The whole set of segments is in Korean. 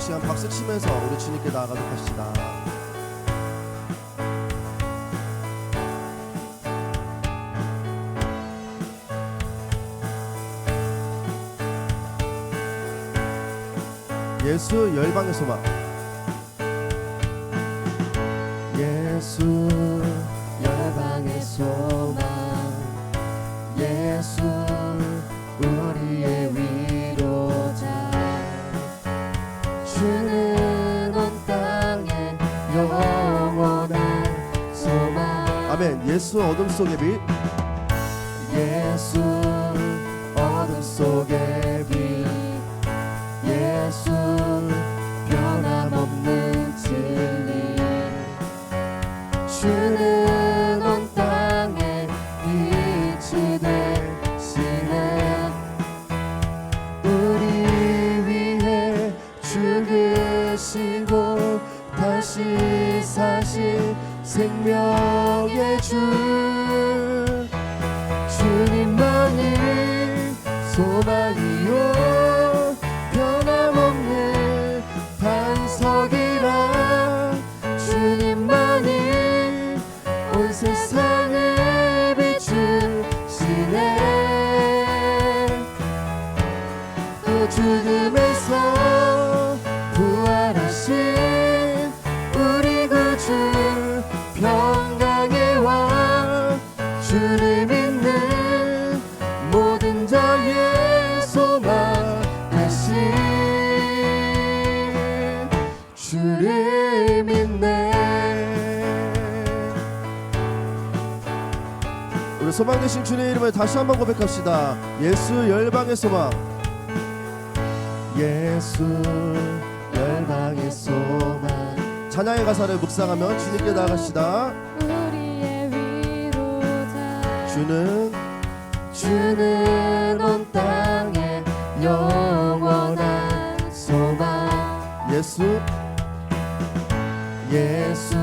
시간 박수 치면서 우리 주님께 나아가도록 합시다. 예수 열방의 소망. 예수 열방의 소망, 예수 우리의 위로자, 주는 온 땅에 영원한 소망. 아멘. 예수 어둠 속의 빛. 예수 어둠 속의 빛, 예수 변함없는 진리, 주는 온 땅에 빛이 되시네. 우리 위해 죽으시고 다시 사신 생명의 주, 주님만이 소망이요 변함없는 반석이라, 주님만이 온 세상을 비추시네. 또 죽음에서 부활하신 우리 구주 평강의 왕, 주를 믿는 모든 자의 소망 대신 주를 믿네. 우리 소망 되신 주님의 이름을 다시 한번 고백합시다. 예수 열방의 소망. 예수 열방의 소망. 찬양의 가사를 묵상하며 주님께 나아갑시다. 우리의 위로자, 주는 온 땅에 영원한 소망. 예수 예수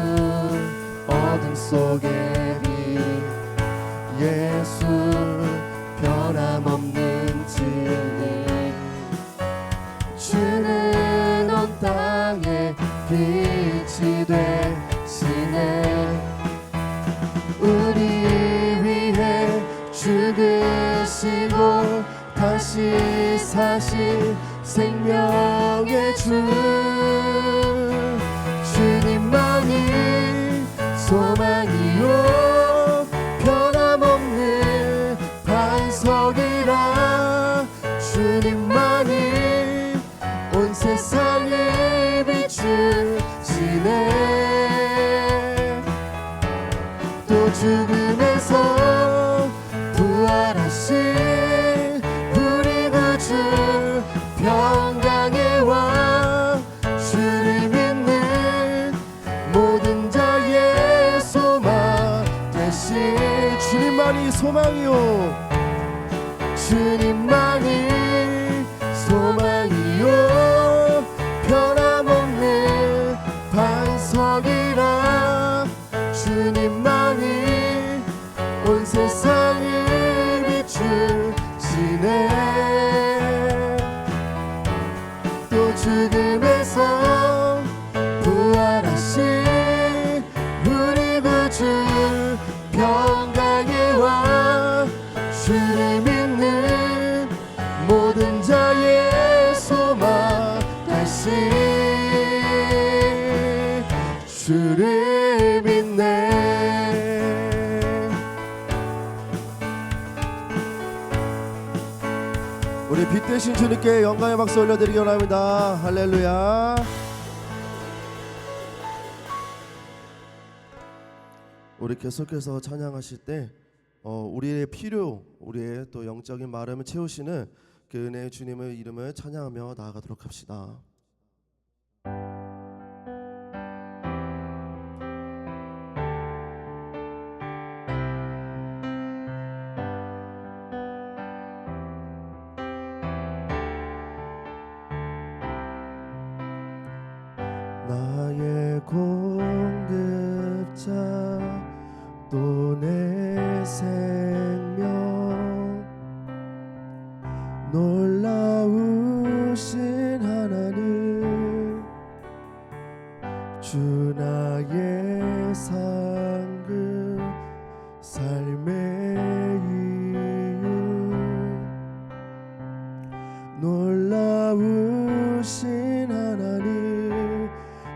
어둠 속의 빛, 예수 변함없는 진리, 주는 온 땅에 빛이 되시네. 우리 위해 죽으시고 다시 사신 생명의 주, 주님만이 소망이요 변함없는 반석이라, 주님만이 온 세상을 비추시네. 또 죽음에서 부활하신 우리 구주 평강의 왕, 주를 믿는 모든 자의 소망 대신 주님만이 소망이요. 주님만이 소망이요 변함없는 반석이라, 주님만이 온 세상을 비추시네. 또 죽음에서 부활하신 우리 구주 평강의 왕, 주를 믿는 모든 자의 소망 다시 주를 믿네. 우리 빛 되신 주님께 영광의 박수 올려드리기 원합니다. 할렐루야. 우리 계속해서 찬양하실 때 우리의 필요, 우리의 또 영적인 마름을 채우시는 그 은혜의 주님의 이름을 찬양하며 나아가도록 합시다. 나의 공급자 또 내 생명, 놀라우신 하나님 삶의 이유 놀라우신 하나님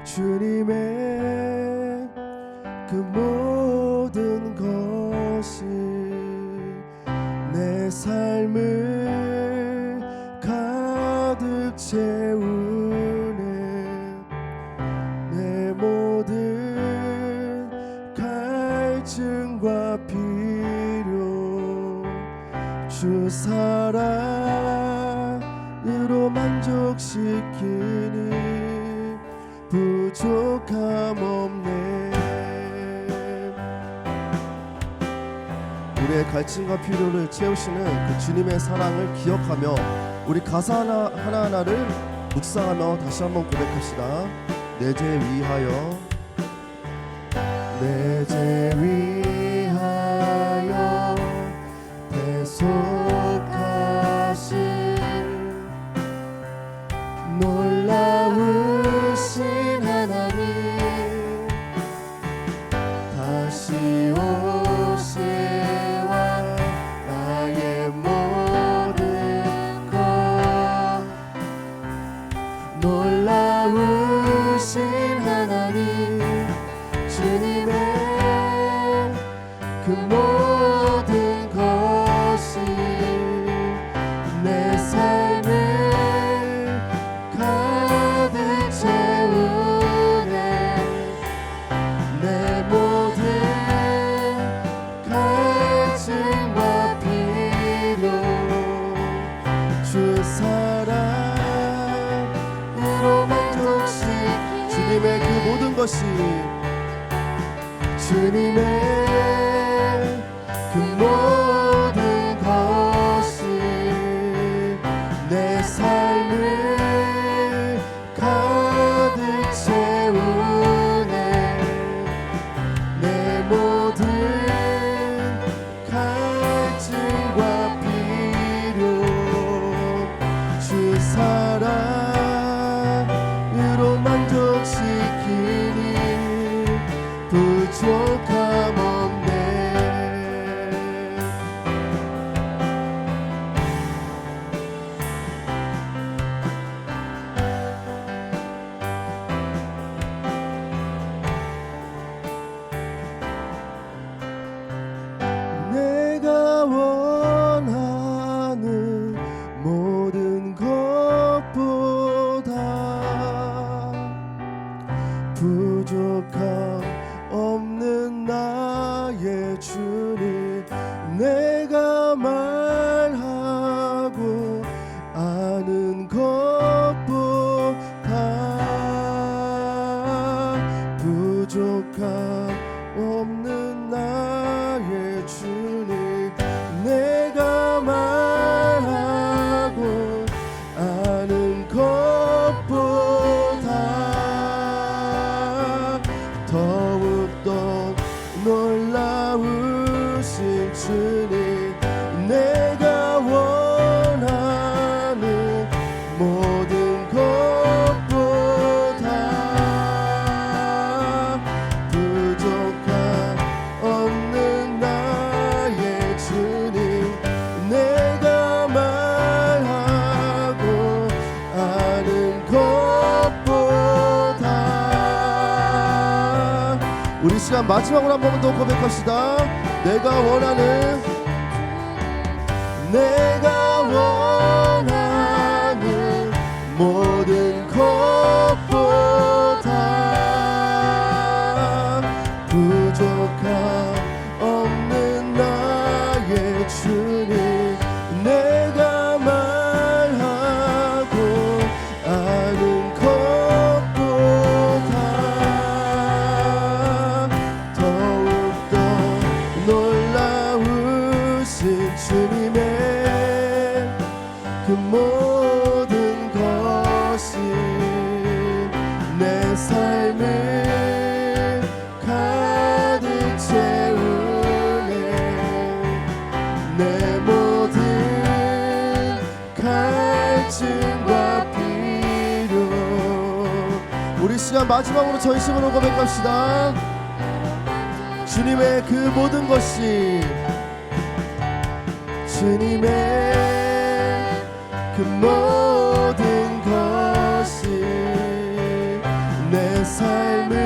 주님의 그 모든 것이 내 삶을 가득 채우네. 내 모든 갈증과 필요 주 사랑으로 만족시키니 부족함 없네. 우리의 갈증과 필요를 채우시는 그 주님의 사랑을 기억하며 우리 가사 하나하나를 묵상하며 다시 한번 고백합시다. 내 죄 위하여 내 죄 위하여 대속하신 놀라우신 하나님 다시 오시와 나의 모든 것 놀라우신 하나님 주님의 그 모든 것이 내 삶을 가득 채우네. 내 모든 갈증과 필요 주 사랑으로 만족시키 주님의 그 모든 것이 주님의 그 모든 것이 내 삶을 가득 채우네. 내 모든 갈증과 필요 주 사랑으로 만족시키니 부족함 없네. 내가 원하는 모든 것보다 부족함 없는 나의 주님 내가 말하고 아는 것보다 부족함 없는 나의 주님 내가 말하고 아는 것보다 더욱더 놀라우신 주님 내가 원하는 모든 것보다 부족함 없는 나의 주님 내가 말하고 아는 것보다 우리 시간 마지막으로 한 번 더 고백합시다. 내가 원하는 모든 것보다 부족함 없는 나의 주님 내가 말하고 아는 것보다 더욱더 놀라우신 주님의 그 모든 것이 내 삶을 가득 채우네. 내 모든 갈증과 필요 우리 시간 마지막으로 전심으로 고백합시다. 주님의 그 모든 것이 주님의 그 모든 것이 내 삶을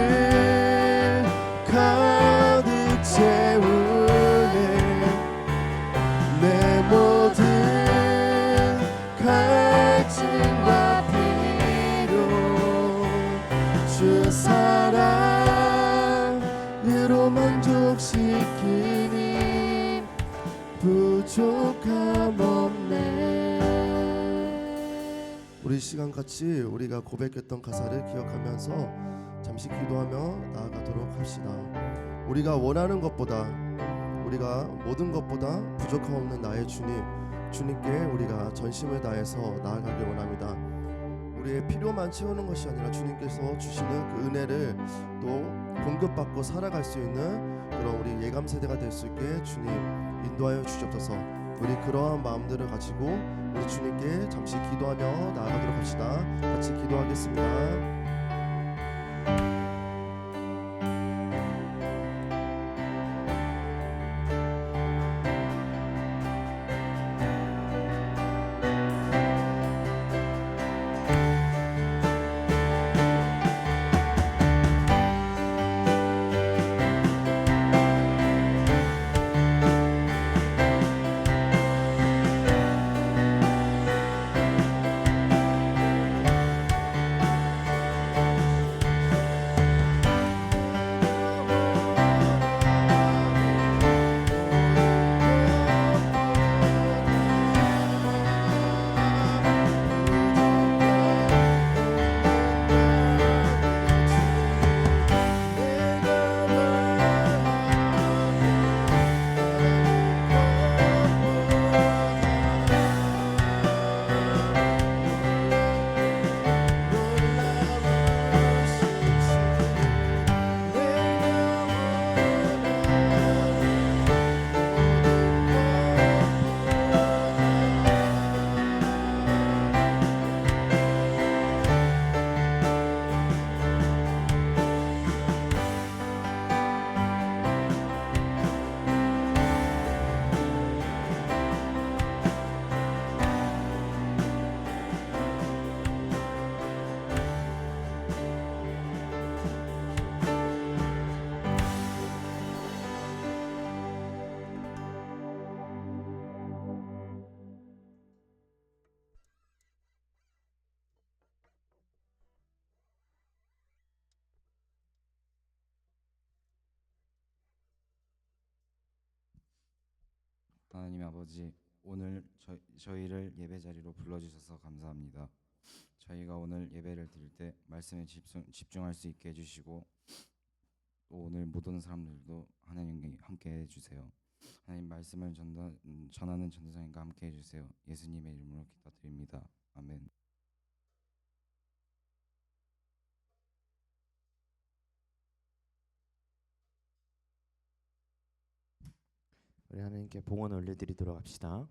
가득 채우네. 내 모든 갈증과 피로 주 사랑으로 만족시키니 부족함 없네. 우리 시간 같이 우리가 고백했던 가사를 기억하면서 잠시 기도하며 나아가도록 합시다. 우리가 원하는 것보다, 우리가 모든 것보다 부족함 없는 나의 주님께 우리가 전심을 다해서 나아가길 원합니다. 우리의 필요만 채우는 것이 아니라 주님께서 주시는 그 은혜를 또 공급받고 살아갈 수 있는 그런 우리 예감 세대가 될 수 있게 주님 인도하여 주시옵소서. 우리 그러한 마음들을 가지고 우리 주님께 잠시 기도하며 나아가도록 합시다. 같이 기도하겠습니다. 하나님 아버지, 오늘 저희를 예배 자리로 불러주셔서 감사합니다. 저희가 오늘 예배를 드릴 때 말씀에 집중할 수 있게 해주시고 또 오늘 모든 사람들도 하나님께 함께 해주세요. 하나님 말씀을 전하는 전도사님과 함께 해주세요. 예수님의 이름으로 기도드립니다. 아멘. 우리 하나님께 봉헌 올려드리도록 합시다.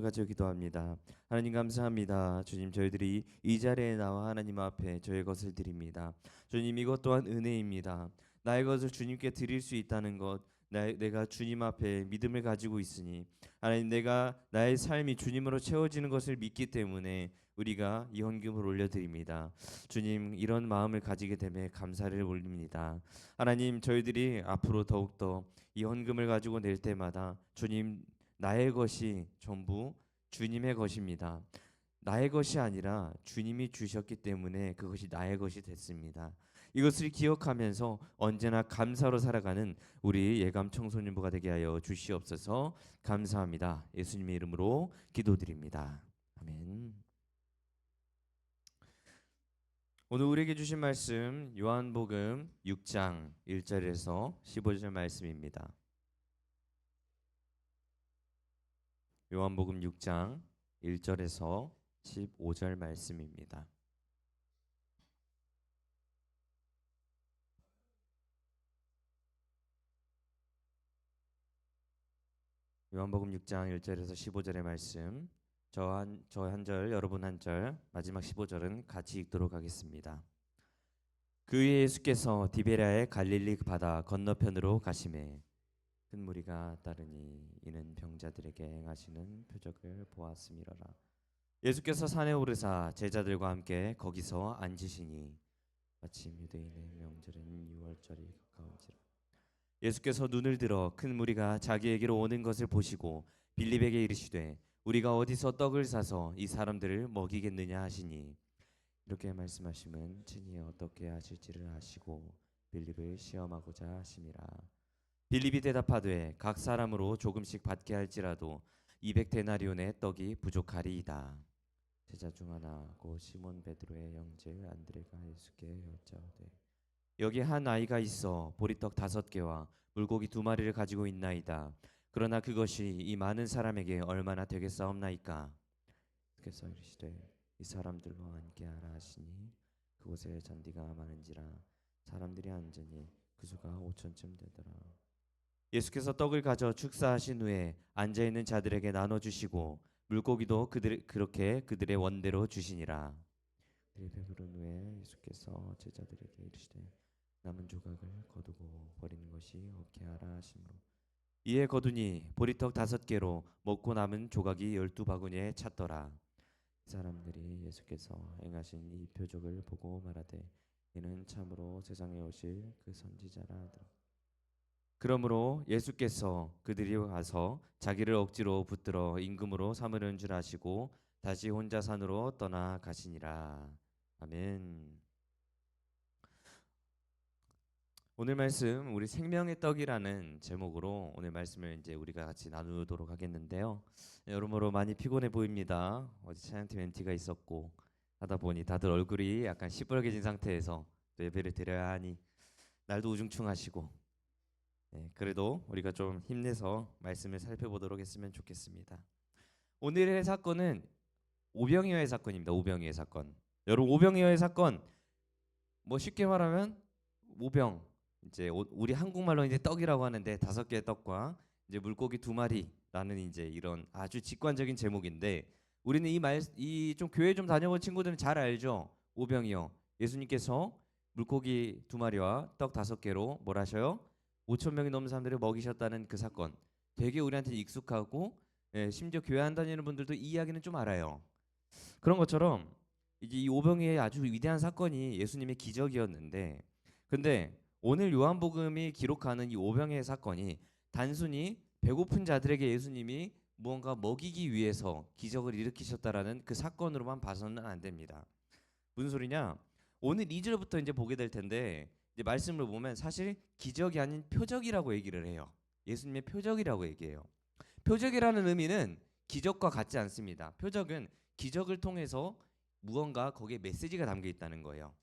가지고 기도합니다. 하나님 감사합니다. 주님, 저희들이 이 자리에 나와 하나님 앞에 저의 것을 드립니다. 주님, 이것 또한 은혜입니다. 나의 것을 주님께 드릴 수 있다는 것, 내가 주님 앞에 믿음을 가지고 있으니 하나님 내가 나의 삶이 주님으로 채워지는 것을 믿기 때문에 우리가 이 헌금을 올려드립니다. 주님 이런 마음을 가지게 되면 감사를 올립니다. 하나님 저희들이 앞으로 더욱더 이 헌금을 가지고 낼 때마다 주님 나의 것이 전부 주님의 것입니다. 나의 것이 아니라 주님이 주셨기 때문에 그것이 나의 것이 됐습니다. 이것을 기억하면서 언제나 감사로 살아가는 우리 예감 청소년부가 되게 하여 주시옵소서. 감사합니다. 예수님의 이름으로 기도드립니다. 아멘. 오늘 우리에게 주신 말씀 요한복음 6장 1절에서 15절 말씀입니다. 요한복음 6장 1절에서 15절 말씀입니다. 요한복음 6장 1절에서 15절의 말씀 저 한 절 여러분 한 절 마지막 15절은 같이 읽도록 하겠습니다. 그 후에 예수께서 디베랴의 갈릴리 바다 건너편으로 가시매 큰 무리가 따르니 이는 병자들에게 행하시는 표적을 보았음이로라. 예수께서 산에 오르사 제자들과 함께 거기서 앉으시니 마침 유대인의 명절인 유월절이 가까운지라. 예수께서 눈을 들어 큰 무리가 자기에게로 오는 것을 보시고 빌립에게 이르시되 우리가 어디서 떡을 사서 이 사람들을 먹이겠느냐 하시니 이렇게 말씀하시면 친히 어떻게 하실지를 아시고 빌립을 시험하고자 하심이라. 빌립이 대답하되 각 사람으로 조금씩 받게 할지라도 200데나리온의 떡이 부족하리이다. 제자 중 하나 곧 시몬 베드로의 형제 안드레가 예수께 여짜오되 여기 한 아이가 있어 보리떡 5개와 물고기 2마리를 가지고 있나이다. 그러나 그것이 이 많은 사람에게 얼마나 되겠사옵나이까? 그래서 이르시되 이 사람들로 함께하라 하시니 그곳에 잔디가 많은지라 사람들이 앉으니 그 수가 5,000쯤 되더라. 예수께서 떡을 가져 축사하신 후에 앉아있는 자들에게 나눠주시고 물고기도 그렇게 그들의 원대로 주시니라. 그들이 배부른 후에 예수께서 제자들에게 이르시되 남은 조각을 거두고 버리는 것이 없게 하라 하시므로 이에 거두니 보리떡 5개로 먹고 남은 조각이 12바구니에 찼더라. 사람들이 예수께서 행하신 이 표적을 보고 말하되 이는 참으로 세상에 오실 그 선지자라 하더라. 그러므로 예수께서 그들이 와서 자기를 억지로 붙들어 임금으로 삼으려는 줄 아시고 다시 혼자 산으로 떠나 가시니라. 아멘. 오늘 말씀 우리 생명의 떡이라는 제목으로 오늘 말씀을 이제 우리가 같이 나누도록 하겠는데요. 여러모로 많이 피곤해 보입니다. 어제 찬양팀 MT가 있었고 하다 보니 다들 얼굴이 약간 시뻘개진 상태에서 또 예배를 드려야 하니 날도 우중충하시고 그래도 우리가 좀 힘내서 말씀을 살펴보도록 했으면 좋겠습니다. 오늘의 사건은 오병이어의 사건입니다. 오병이어의 사건. 여러분 오병이어의 사건 뭐 쉽게 말하면 오병 이제 우리 한국말로 이제 떡이라고 하는데 5개의 떡과 이제 물고기 2마리라는 이제 이런 아주 직관적인 제목인데 우리는 이 좀 교회 좀 다녀본 친구들은 잘 알죠. 오병이어 예수님께서 물고기 2마리와 떡 5개로 뭘 하셔요? 5,000명이 넘는 사람들을 먹이셨다는 그 사건 되게 우리한테 익숙하고 심지어 교회 안 다니는 분들도 이 이야기는 좀 알아요. 그런 것처럼 이제 이 오병이어의 아주 위대한 사건이 예수님의 기적이었는데 근데 오늘 요한복음이 기록하는 이 오병이어의 사건이 단순히 배고픈 자들에게 예수님이 무언가 먹이기 위해서 기적을 일으키셨다라는 그 사건으로만 봐서는 안 됩니다. 무슨 소리냐? 오늘 2절부터 이제 보게 될 텐데 이제 말씀을 보면 사실 기적이 아닌 표적이라고 얘기를 해요. 예수님의 표적이라고 얘기해요. 표적이라는 의미는 기적과 같지 않습니다. 표적은 기적을 통해서 무언가 거기에 메시지가 담겨 있다는 거예요.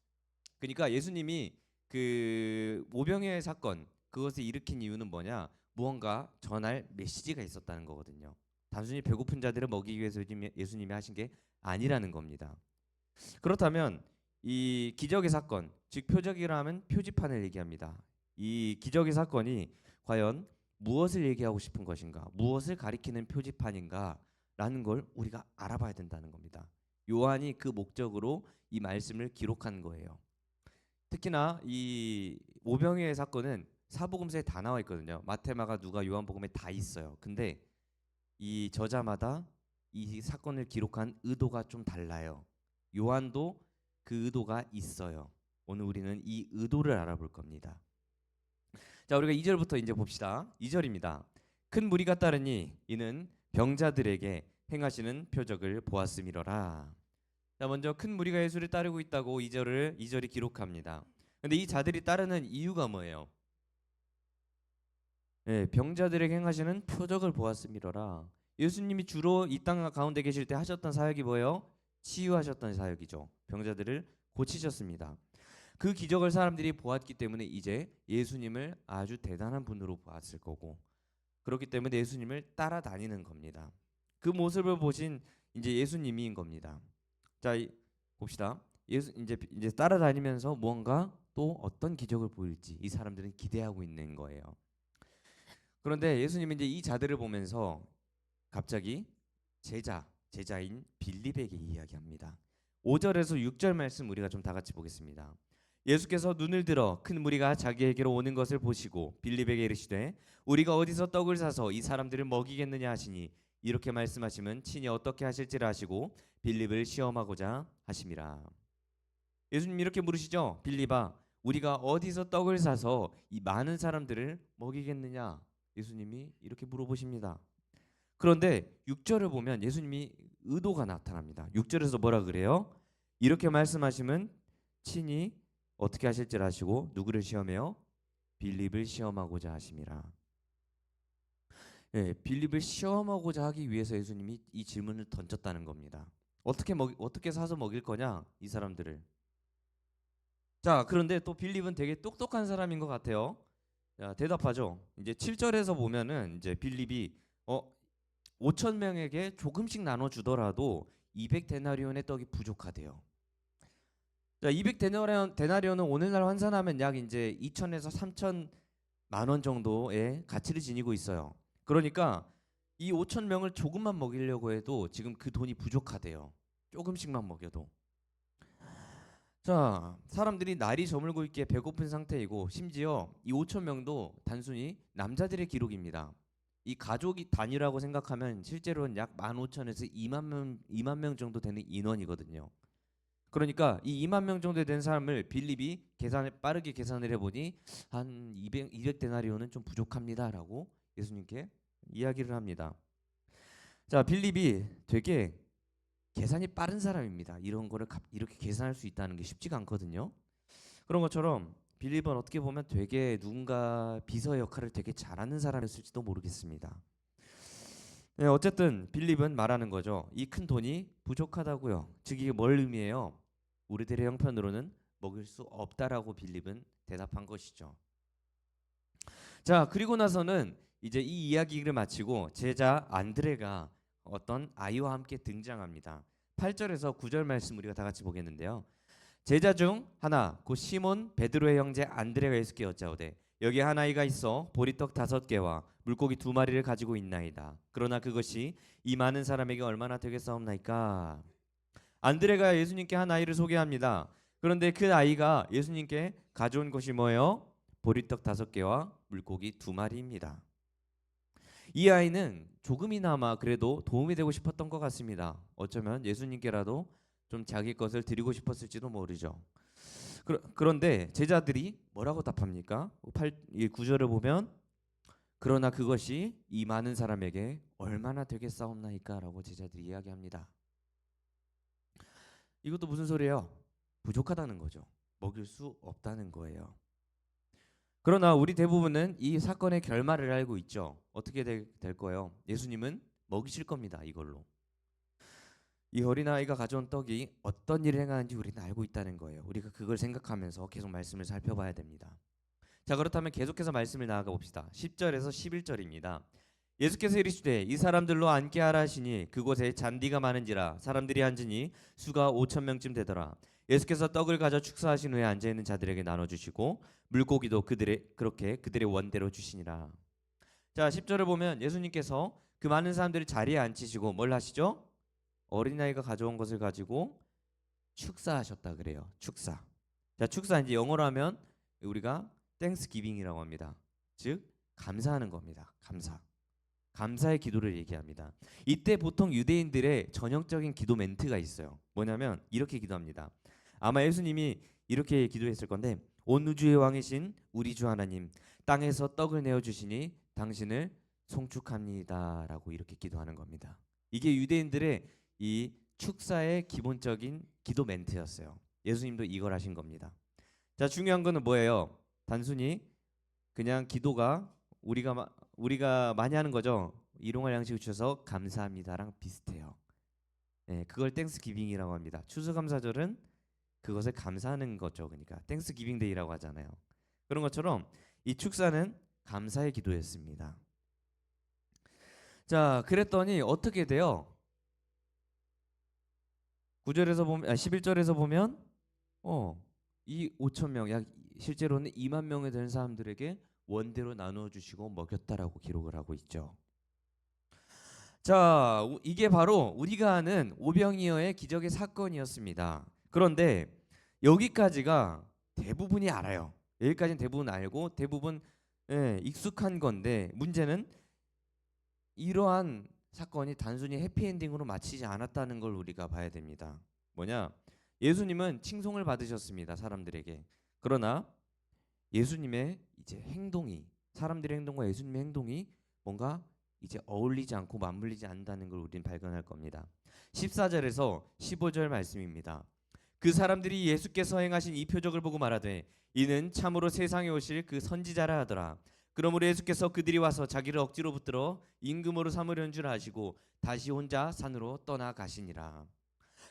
그러니까 예수님이 그 오병이어의 사건 그것을 일으킨 이유는 뭐냐? 무언가 전할 메시지가 있었다는 거거든요. 단순히 배고픈 자들을 먹이기 위해서 예수님이 하신 게 아니라는 겁니다. 그렇다면 이 기적의 사건, 즉 표적이라면 표지판을 얘기합니다. 이 기적의 사건이 과연 무엇을 얘기하고 싶은 것인가? 무엇을 가리키는 표지판인가라는 걸 우리가 알아봐야 된다는 겁니다. 요한이 그 목적으로 이 말씀을 기록한 거예요. 특히나 이 오병이어의 사건은 사복음서에 다 나와 있거든요. 마태, 마가, 누가, 요한복음에 다 있어요. 근데 이 저자마다 이 사건을 기록한 의도가 좀 달라요. 요한도 그 의도가 있어요. 오늘 우리는 이 의도를 알아볼 겁니다. 자, 우리가 2절부터 이제 봅시다. 2절입니다. 큰 무리가 따르니 이는 병자들에게 행하시는 표적을 보았음이로라. 자, 먼저 큰 무리가 예수를 따르고 있다고 2절이 기록합니다. 근데 이 자들이 따르는 이유가 뭐예요? 네, 병자들에게 행하시는 표적을 보았음이로라. 예수님이 주로 이 땅 가운데 계실 때 하셨던 사역이 뭐예요? 치유하셨던 사역이죠. 병자들을 고치셨습니다. 그 기적을 사람들이 보았기 때문에 이제 예수님을 아주 대단한 분으로 보았을 거고, 그렇기 때문에 예수님을 따라다니는 겁니다. 그 모습을 보신 이제 예수님인 겁니다. 자, 봅시다. 예수 이제 따라다니면서 무언가 또 어떤 기적을 보일지 이 사람들은 기대하고 있는 거예요. 그런데 예수님은 이제 이 자들을 보면서 갑자기 제자인 빌립에게 이야기합니다. 5절에서 6절 말씀 우리가 좀 다 같이 보겠습니다. 예수께서 눈을 들어 큰 무리가 자기에게로 오는 것을 보시고 빌립에게 이르시되 우리가 어디서 떡을 사서 이 사람들을 먹이겠느냐 하시니 이렇게 말씀하시면 친히 어떻게 하실지를 아시고 빌립을 시험하고자 하심이라. 예수님 이렇게 물으시죠. 빌립아, 우리가 어디서 떡을 사서 이 많은 사람들을 먹이겠느냐? 예수님이 이렇게 물어보십니다. 그런데 6절을 보면 예수님이 의도가 나타납니다. 6절에서 뭐라 그래요? 이렇게 말씀하시면 친히 어떻게 하실지를 아시고 누구를 시험해요? 빌립을 시험하고자 하심이라. 예, 빌립을 시험하고자 하기 위해서 예수님이 이 질문을 던졌다는 겁니다. 어떻게 사서 먹일 거냐 이 사람들을. 자, 그런데 또 빌립은 되게 똑똑한 사람인 것 같아요. 자, 대답하죠. 이제 7절에서 보면은 이제 빌립이 5천 명에게 조금씩 나눠 주더라도 200데나리온의 떡이 부족하대요. 자, 200데나리온은 오늘날 환산하면 약 이제 2천에서 3천만 원 정도의 가치를 지니고 있어요. 그러니까 이 5천 명을 조금만 먹이려고 해도 지금 그 돈이 부족하대요. 조금씩만 먹여도. 자, 사람들이 날이 저물고 있기에 배고픈 상태이고 심지어 이 5천 명도 단순히 남자들의 기록입니다. 이 가족이 단위라고 생각하면 실제로는 약 15,000에서 2만 명 정도 되는 인원이거든요. 그러니까 이 2만 명 정도 되는 사람을 빌립이 빠르게 계산을 해보니 한 200데나리온은 좀 부족합니다라고 예수님께 이야기를 합니다. 자, 빌립이 되게 계산이 빠른 사람입니다. 이런 거를 이렇게 계산할 수 있다는 게 쉽지가 않거든요. 그런 것처럼 빌립은 어떻게 보면 되게 누군가 비서 역할을 되게 잘하는 사람이었을지도 모르겠습니다. 네, 어쨌든 빌립은 말하는 거죠. 이 큰 돈이 부족하다고요. 즉 이게 뭘 의미해요? 우리들의 형편으로는 먹일 수 없다라고 빌립은 대답한 것이죠. 자, 그리고 나서는 이제 이 이야기를 마치고 제자 안드레가 어떤 아이와 함께 등장합니다. 8절에서 9절 말씀 우리가 다 같이 보겠는데요. 제자 중 하나 곧 시몬 베드로의 형제 안드레가 예수께 여짜오되 여기 한 아이가 있어 보리떡 5개와 물고기 2마리를 가지고 있나이다. 그러나 그것이 이 많은 사람에게 얼마나 되겠사옵나이까? 안드레가 예수님께 한 아이를 소개합니다. 그런데 그 아이가 예수님께 가져온 것이 뭐예요? 보리떡 5개와 물고기 2마리입니다. 이 아이는 조금이나마 그래도 도움이 되고 싶었던 것 같습니다. 어쩌면 예수님께라도 좀 자기 것을 드리고 싶었을지도 모르죠. 그런데 제자들이 뭐라고 답합니까? 9절을 보면 그러나 그것이 이 많은 사람에게 얼마나 되겠사옵나이까? 라고 제자들이 이야기합니다. 이것도 무슨 소리예요? 부족하다는 거죠. 먹일 수 없다는 거예요. 그러나 우리 대부분은 이 사건의 결말을 알고 있죠. 어떻게 될 거예요? 예수님은 먹이실 겁니다. 이걸로. 이 어린아이가 가져온 떡이 어떤 일을 행하는지 우리는 알고 있다는 거예요. 우리가 그걸 생각하면서 계속 말씀을 살펴봐야 됩니다. 자, 그렇다면 계속해서 말씀을 나아가 봅시다. 10절에서 11절입니다. 예수께서 이르시되 이 사람들로 앉게 하라 하시니 그곳에 잔디가 많은지라 사람들이 앉으니 수가 5,000명쯤 되더라. 예수께서 떡을 가져 축사하신 후에 앉아있는 자들에게 나눠주시고 물고기도 그들의 원대로 주시니라. 자, 10절을 보면 예수님께서 그 많은 사람들을 자리에 앉히시고 뭘 하시죠? 어린아이가 가져온 것을 가지고 축사하셨다 그래요. 축사. 자, 축사 이제 영어로 하면 우리가 땡스기빙이라고 합니다. 즉 감사하는 겁니다. 감사의 기도를 얘기합니다. 이때 보통 유대인들의 전형적인 기도 멘트가 있어요. 뭐냐면 이렇게 기도합니다. 아마 예수님이 이렇게 기도했을 건데, 온 우주의 왕이신 우리 주 하나님, 땅에서 떡을 내어 주시니 당신을 송축합니다라고 이렇게 기도하는 겁니다. 이게 유대인들의 이 축사의 기본적인 기도 멘트였어요. 예수님도 이걸 하신 겁니다. 자, 중요한 거는 뭐예요? 단순히 그냥 기도가 우리가 많이 하는 거죠. 일용할 양식을 주셔서 감사합니다랑 비슷해요. 네, 그걸 땡스기빙이라고 합니다. 추수감사절은 그것을 감사하는 거죠. 그러니까 땡스기빙 데이라고 하잖아요. 그런 것처럼 이 축사는 감사의 기도였습니다. 자, 그랬더니 어떻게 돼요? 9절에서 보면 11절에서 보면 이 5천 명, 약 실제로는 2만 명에 되는 사람들에게 원대로 나누어 주시고 먹였다라고 기록을 하고 있죠. 자, 이게 바로 우리가 아는 오병이어의 기적의 사건이었습니다. 그런데 여기까지가 대부분이 알아요. 여기까지는 대부분 알고 대부분 익숙한 건데, 문제는 이러한 사건이 단순히 해피엔딩으로 마치지 않았다는 걸 우리가 봐야 됩니다. 뭐냐? 예수님은 칭송을 받으셨습니다, 사람들에게. 그러나 예수님의 이제 행동이, 사람들의 행동과 예수님의 행동이 뭔가 이제 어울리지 않고 맞물리지 않는다는 걸 우리는 발견할 겁니다. 14절에서 15절 말씀입니다. 그 사람들이 예수께서 행하신 이 표적을 보고 말하되 이는 참으로 세상에 오실 그 선지자라 하더라. 그러므로 예수께서 그들이 와서 자기를 억지로 붙들어 임금으로 삼으려는 줄 아시고 다시 혼자 산으로 떠나가시니라.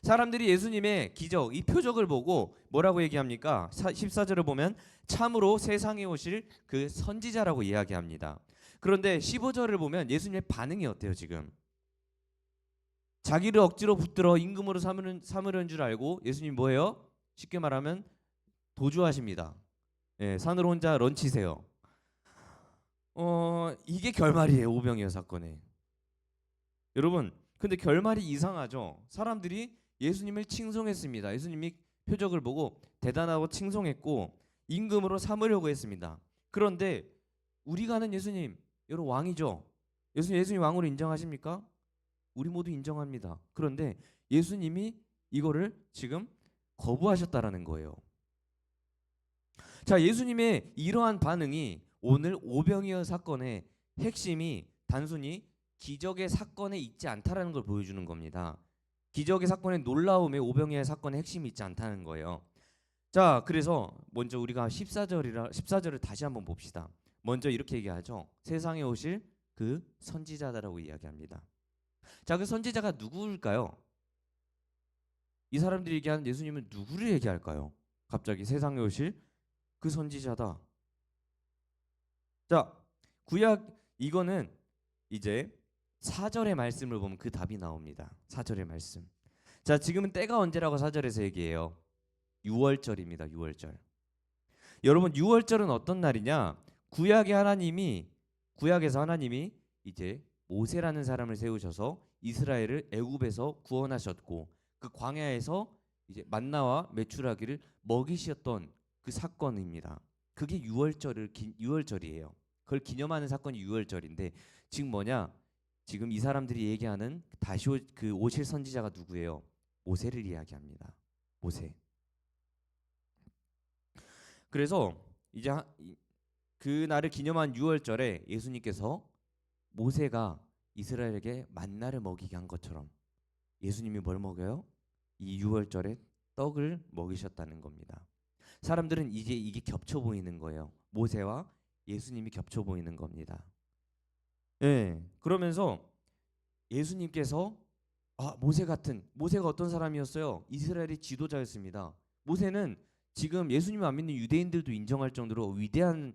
사람들이 예수님의 기적, 이 표적을 보고 뭐라고 얘기합니까? 14절을 보면 참으로 세상에 오실 그 선지자라고 이야기합니다. 그런데 15절을 보면 예수님의 반응이 어때요? 지금 자기를 억지로 붙들어 임금으로 삼으려는 줄 알고 예수님 뭐예요? 쉽게 말하면 도주하십니다. 산으로 혼자 런치세요. 이게 결말이에요, 오병이어 사건의. 여러분, 근데 결말이 이상하죠. 사람들이 예수님을 칭송했습니다. 예수님이 표적을 보고 대단하고 칭송했고 임금으로 삼으려고 했습니다. 그런데 우리가 아는 예수님, 여러분 왕이죠. 예수님 왕으로 인정하십니까? 우리 모두 인정합니다. 그런데 예수님이 이거를 지금 거부하셨다라는 거예요. 자, 예수님의 이러한 반응이 오늘 오병이어 사건의 핵심이 단순히 기적의 사건에 있지 않다라는 걸 보여주는 겁니다. 기적의 사건의 놀라움에 오병이어 사건의 핵심이 있지 않다는 거예요. 자, 그래서 먼저 우리가 14절을 다시 한번 봅시다. 먼저 이렇게 얘기하죠. 세상에 오실 그 선지자다라고 이야기합니다. 자, 그 선지자가 누구일까요? 이 사람들이 얘기하는 예수님은 누구를 얘기할까요? 갑자기 세상에 오실 그 선지자다. 자, 구약 이거는 이제 4절의 말씀을 보면 그 답이 나옵니다. 4절의 말씀. 자, 지금은 때가 언제라고 4절에서 얘기해요? 6월절입니다. 6월절. 여러분, 6월절은 어떤 날이냐? 구약에서 하나님이 이제 모세라는 사람을 세우셔서 이스라엘을 애굽에서 구원하셨고 그 광야에서 이제 만나와 메추라기를 먹이셨던 그 사건입니다. 그게 6월절이에요. 그걸 기념하는 사건이 6월절인데 지금 뭐냐? 지금 이 사람들이 얘기하는 다시 오실 선지자가 누구예요? 모세를 이야기합니다. 모세. 그래서 이제 그 날을 기념한 6월절에 예수님께서 모세가 이스라엘에게 만나를 먹이게 한 것처럼 예수님이 뭘 먹여요? 이 6월절에 떡을 먹이셨다는 겁니다. 사람들은 이제 이게 겹쳐 보이는 거예요. 모세와 예수님이 겹쳐 보이는 겁니다. 그러면서 예수님께서 모세가 어떤 사람이었어요? 이스라엘의 지도자였습니다. 모세는 지금 예수님을 안 믿는 유대인들도 인정할 정도로 위대한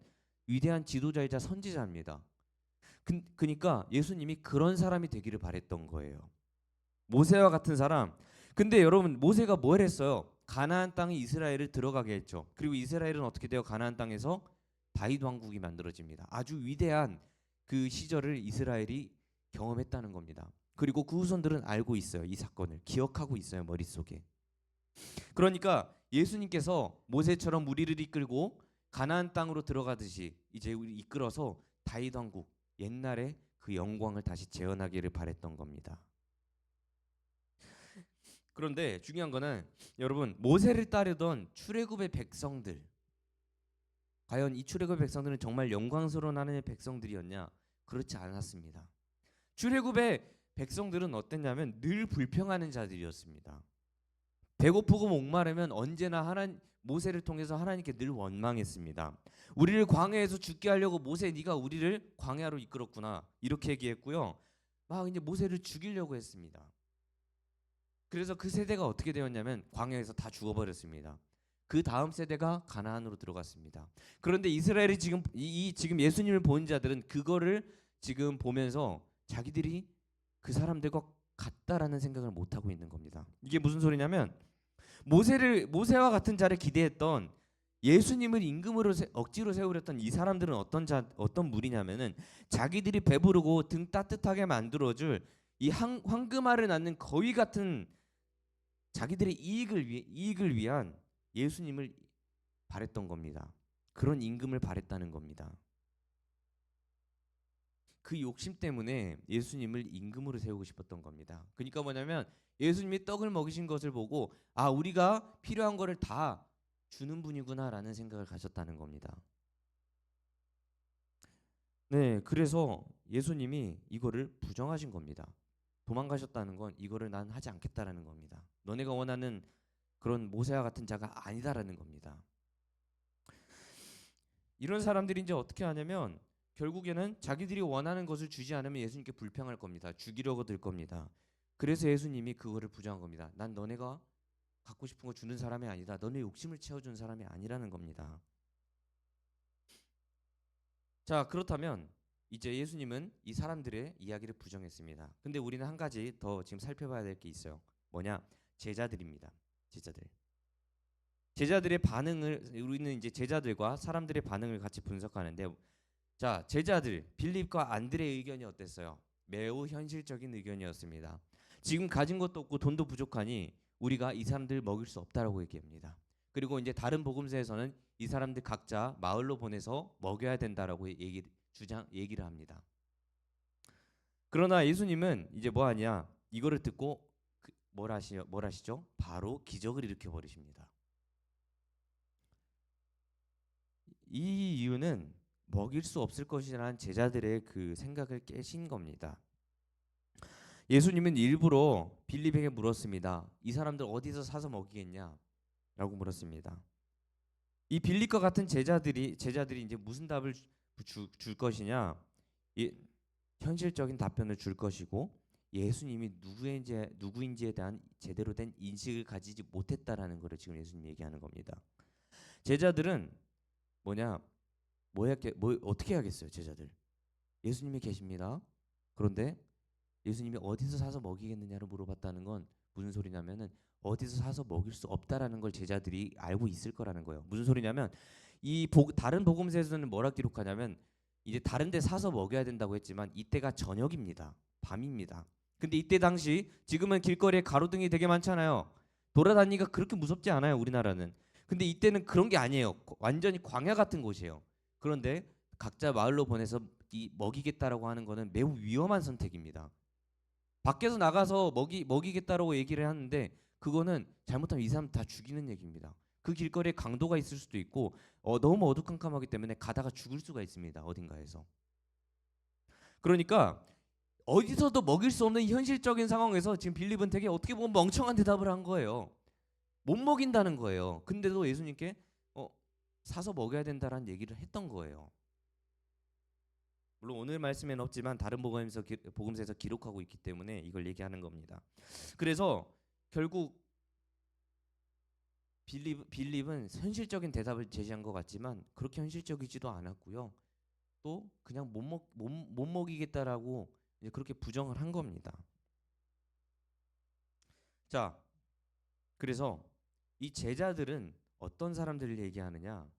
지도자이자 선지자입니다. 그러니까 예수님이 그런 사람이 되기를 바랬던 거예요. 모세와 같은 사람. 근데 여러분, 모세가 뭘 했어요? 가나안 땅에 이스라엘을 들어가게 했죠. 그리고 이스라엘은 어떻게 돼요? 가나안 땅에서 다윗 왕국이 만들어집니다. 아주 위대한 그 시절을 이스라엘이 경험했다는 겁니다. 그리고 그 후손들은 알고 있어요. 이 사건을 기억하고 있어요, 머릿속에. 그러니까 예수님께서 모세처럼 무리를 이끌고 가나안 땅으로 들어가듯이 이제 우리 이끌어서 다윗 왕국 옛날에 그 영광을 다시 재현하기를 바랬던 겁니다. 그런데 중요한 거는 여러분, 모세를 따르던 출애굽의 백성들, 과연 이 출애굽의 백성들은 정말 영광스러운 하나님의 백성들이었냐? 그렇지 않았습니다. 출애굽의 백성들은 어땠냐면 늘 불평하는 자들이었습니다. 배고프고 목마르면 언제나 모세를 통해서 하나님께 늘 원망했습니다. 우리를 광야에서 죽게 하려고 모세, 네가 우리를 광야로 이끌었구나, 이렇게 얘기했고요. 막 이제 모세를 죽이려고 했습니다. 그래서 그 세대가 어떻게 되었냐면 광야에서 다 죽어버렸습니다. 그 다음 세대가 가나안으로 들어갔습니다. 그런데 이스라엘이 지금 예수님을 본 자들은 그거를 지금 보면서 자기들이 그 사람들과 같다라는 생각을 못 하고 있는 겁니다. 이게 무슨 소리냐면 모세와 같은 자를 기대했던 예수님을 임금으로 억지로 세우렸던 이 사람들은 어떤 무리냐면은 자기들이 배부르고 등 따뜻하게 만들어줄 이 황금알을 낳는 거위 같은 자기들의 이익을 위한 예수님을 바랬던 겁니다. 그런 임금을 바랬다는 겁니다. 그 욕심 때문에 예수님을 임금으로 세우고 싶었던 겁니다. 그러니까 뭐냐면 예수님이 떡을 먹이신 것을 보고 아, 우리가 필요한 거를 다 주는 분이구나라는 생각을 가졌다는 겁니다. 네, 그래서 예수님이 이거를 부정하신 겁니다. 도망가셨다는 건 이거를 난 하지 않겠다라는 겁니다. 너네가 원하는 그런 모세와 같은 자가 아니다라는 겁니다. 이런 사람들이 이제 어떻게 하냐면 결국에는 자기들이 원하는 것을 주지 않으면 예수님께 불평할 겁니다. 죽이려고 들 겁니다. 그래서 예수님이 그거를 부정한 겁니다. 난 너네가 갖고 싶은 거 주는 사람이 아니다. 너네 욕심을 채워주는 사람이 아니라는 겁니다. 자, 그렇다면 이제 예수님은 이 사람들의 이야기를 부정했습니다. 근데 우리는 한 가지 더 지금 살펴봐야 될 게 있어요. 뭐냐? 제자들입니다. 제자들의 반응을, 우리는 이제 제자들과 사람들의 반응을 같이 분석하는데, 자, 제자들 빌립과 안드레의 의견이 어땠어요? 매우 현실적인 의견이었습니다. 지금 가진 것도 없고 돈도 부족하니 우리가 이 사람들 먹일 수 없다라고 얘기합니다. 그리고 이제 다른 복음서에서는 이 사람들 각자 마을로 보내서 먹여야 된다라고 얘기를 합니다. 그러나 예수님은 이제 뭐 하냐? 이거를 듣고 뭘 하시죠? 바로 기적을 일으켜 버리십니다. 이 이유는 먹일 수 없을 것이라는 제자들의 그 생각을 깨신 겁니다. 예수님은 일부러 빌립에게 물었습니다. 이 사람들 어디서 사서 먹이겠냐? 라고 물었습니다. 이 빌립과 같은 제자들이 이제 무슨 답을 줄 것이냐? 현실적인 답변을 줄 것이고 예수님이 누구인지에 대한 제대로 된 인식을 가지지 못했다라는 것을 지금 예수님이 얘기하는 겁니다. 제자들은 어떻게 하겠어요? 제자들 예수님이 계십니다. 그런데 예수님이 어디서 사서 먹이겠느냐를 물어봤다는 건 무슨 소리냐면은 어디서 사서 먹일 수 없다라는 걸 제자들이 알고 있을 거라는 거예요. 무슨 소리냐면 다른 복음서에서는 뭐라 기록하냐면 이제 다른 데 사서 먹여야 된다고 했지만 이때가 저녁입니다. 밤입니다. 근데 이때 당시 지금은 길거리에 가로등이 되게 많잖아요. 돌아다니기가 그렇게 무섭지 않아요, 우리나라는. 근데 이때는 그런 게 아니에요. 완전히 광야 같은 곳이에요. 그런데 각자 마을로 보내서 먹이겠다라고 하는 거는 매우 위험한 선택입니다. 밖에서 나가서 먹이겠다라고 얘기를 하는데 그거는 잘못하면 이 사람 다 죽이는 얘기입니다. 그 길거리에 강도가 있을 수도 있고 너무 어두컴컴하기 때문에 가다가 죽을 수가 있습니다. 어딘가에서. 그러니까 어디서도 먹일 수 없는 현실적인 상황에서 지금 빌립은 되게 어떻게 보면 멍청한 대답을 한 거예요. 못 먹인다는 거예요. 근데도 예수님께 사서 먹여야 된다라는 얘기를 했던 거예요. 물론 오늘 말씀에는 없지만 다른 복음서에서 기록하고 있기 때문에 이걸 얘기하는 겁니다. 그래서 결국 빌립은 현실적인 대답을 제시한 것 같지만 그렇게 현실적이지도 않았고요. 또 그냥 못 먹이겠다라고 이제 그렇게 부정을 한 겁니다. 자, 그래서 이 제자들은 어떤 사람들을 얘기하느냐?